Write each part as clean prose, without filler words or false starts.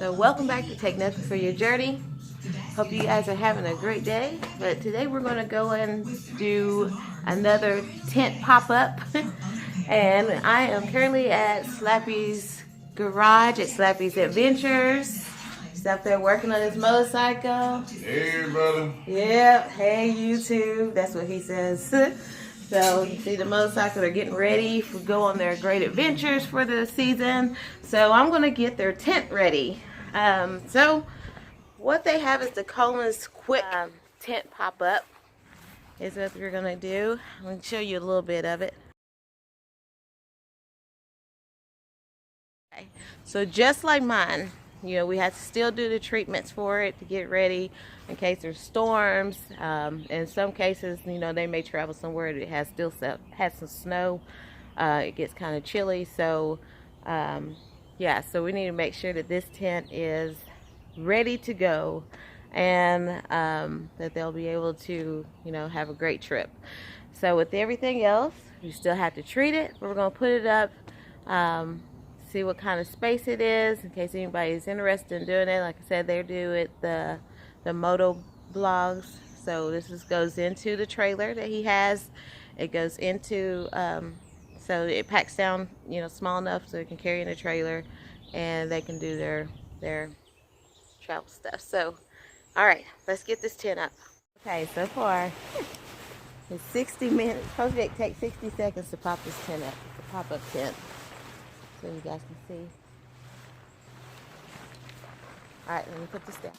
So welcome back to Take Nothing for Your Journey. Hope you guys are having a great day. But today we're going to go and do another tent pop-up. And I am currently at Slappy's garage at Slappy's Adventures. He's up there working on his motorcycle. Hey, brother. Yep. Hey, YouTube. That's what he says. So you see the motorcycle, they're getting ready to go on their great adventures for the season. So I'm going to get their tent ready. So what they have is the Coleman's quick tent pop-up is what we're going to do. I'm going to show you a little bit of it. Okay. So just like mine, you know, we have to still do the treatments for it to get ready in case there's storms. In some cases, you know, they may travel somewhere that has some snow. It gets kind of chilly. So, yeah, so we need to make sure that this tent is ready to go and that they'll be able to, you know, have a great trip. So with everything else, you still have to treat it. We're going to put it up. See what kind of space it is in case anybody's interested in doing it. Like I said, they do it the moto blogs. So this goes into the trailer that he has. It goes into so it packs down, you know, small enough so it can carry in a trailer, and they can do their travel stuff. So all right, let's get this tent up. Okay, so far it's 60 minutes. Supposed to take 60 seconds to pop this tent up, the pop-up tent. So you guys can see. All right, let me put this down.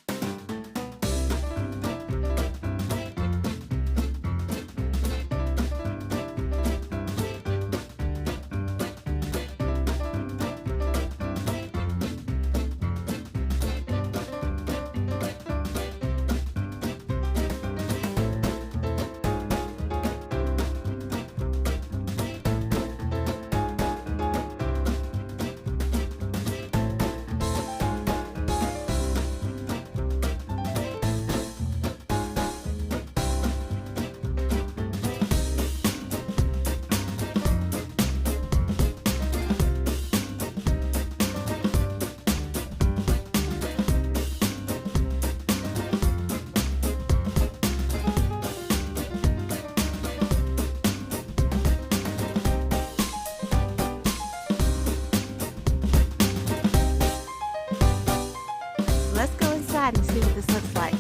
And see what this looks like.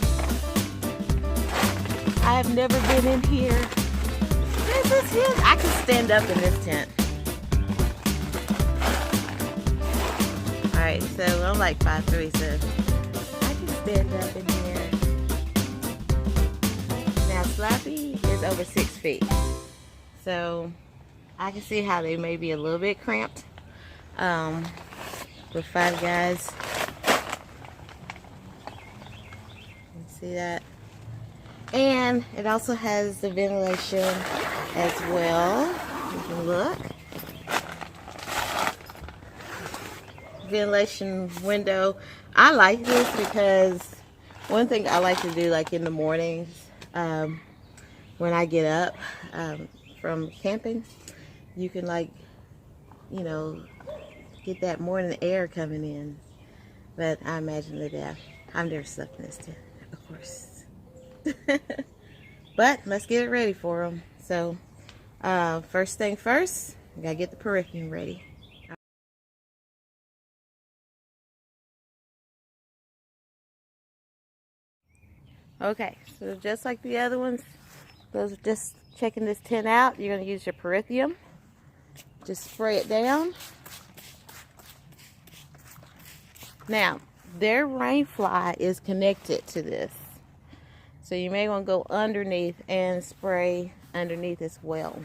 I have never been in here. This is huge. I can stand up in this tent. Alright, so I'm like 5'3", so I can stand up in here. Now Slappy is over 6 feet. So I can see how they may be a little bit cramped with 5 guys. See that? And it also has the ventilation as well. You can look. Ventilation window. I like this because one thing I like to do, like in the mornings, when I get up from camping, you can, like, you know, get that morning air coming in. But I imagine that I've never slept in this tent, of course. But let's get it ready for them. So first thing first, we gotta get the perfume ready. Okay, so just like the other ones, those are just checking this tent out. You're gonna use your perfume. Just spray it down. Now, their rain fly is connected to this. So you may want to go underneath and spray underneath as well.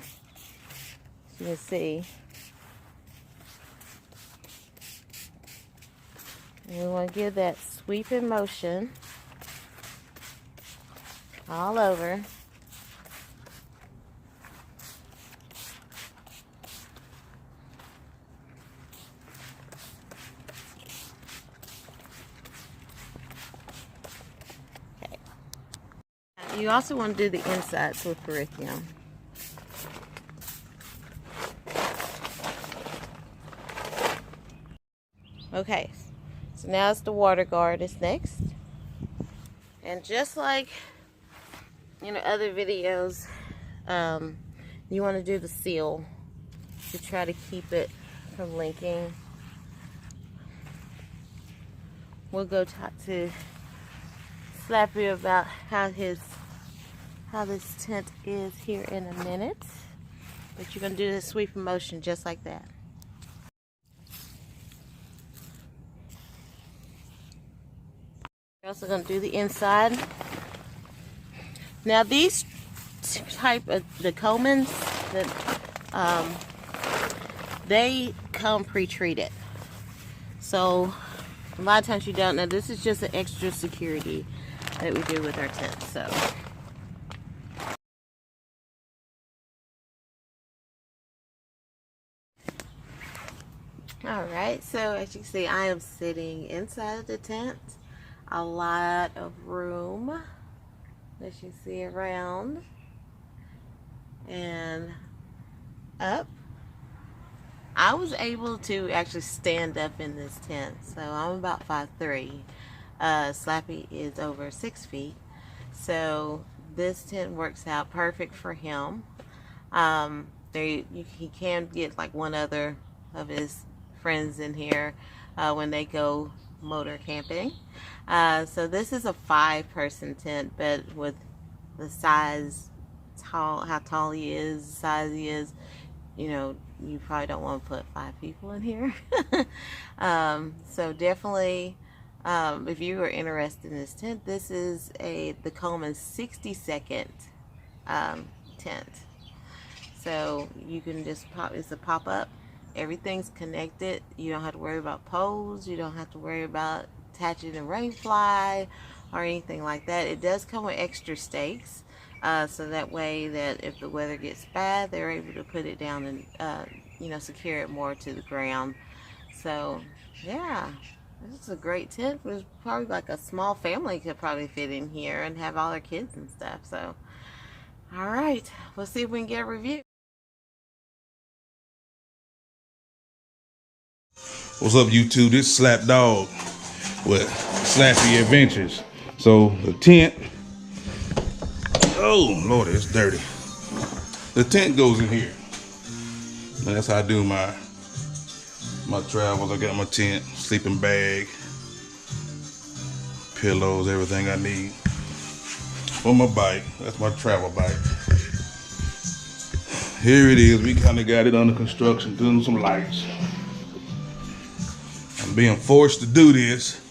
So you can see. And we want to give that sweeping motion all over. You also want to do the insides with perfume. Okay, so now it's the water guard is next. And just like other videos, you want to do the seal to try to keep it from linking. We'll go talk to Slappy about how this tent is here in a minute. But you're going to do the sweeping motion just like that. You're also going to do the inside. Now these type of the Colemans, they come pre-treated. So a lot of times you don't know. This is just an extra security that we do with our tents. So alright, so as you can see, I am sitting inside of the tent. A lot of room as you see around and up. I was able to actually stand up in this tent, so I'm about 5'3". Slappy is over 6 feet, so this tent works out perfect for him. He can get like one other of his friends in here when they go motor camping. So this is a 5-person tent, but with the size, how tall he is, the size he is, you probably don't want to put 5 people in here. So definitely, if you are interested in this tent, this is the Coleman 60-second tent. So you can just it's a pop-up. Everything's connected. You don't have to worry about poles. You don't have to worry about attaching a rain fly or anything like that. It does come with extra stakes, so that way that if the weather gets bad, they're able to put it down and secure it more to the ground. So yeah, this is a great tent. It's probably like a small family could probably fit in here and have all their kids and stuff. So all right, we'll see if we can get a review. What's up, YouTube? This Slap Dog with Slappy Adventures. So the tent, oh Lord, it's dirty. The tent goes in here. And that's how I do my travels. I got my tent, sleeping bag, pillows, everything I need for my bike. That's my travel bike. Here it is. We kind of got it under construction, doing some lights. I'm being forced to do this.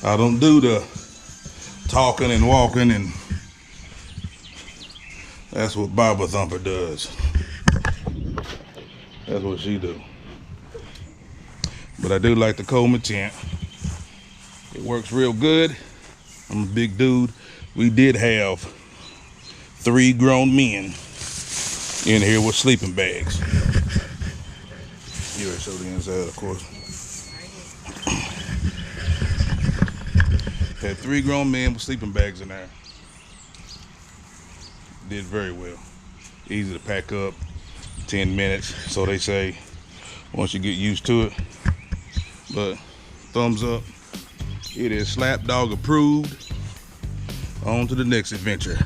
I don't do the talking and walking, and that's what Baba Thumper does. That's what she do. But I do like the Coleman tent. It works real good. I'm a big dude. We did have 3 grown men in here with sleeping bags. You already showed the inside, of course. Had 3 grown men with sleeping bags in there. Did very well. Easy to pack up, 10 minutes, so they say, once you get used to it. But thumbs up. It is Slap Dog approved. On to the next adventure.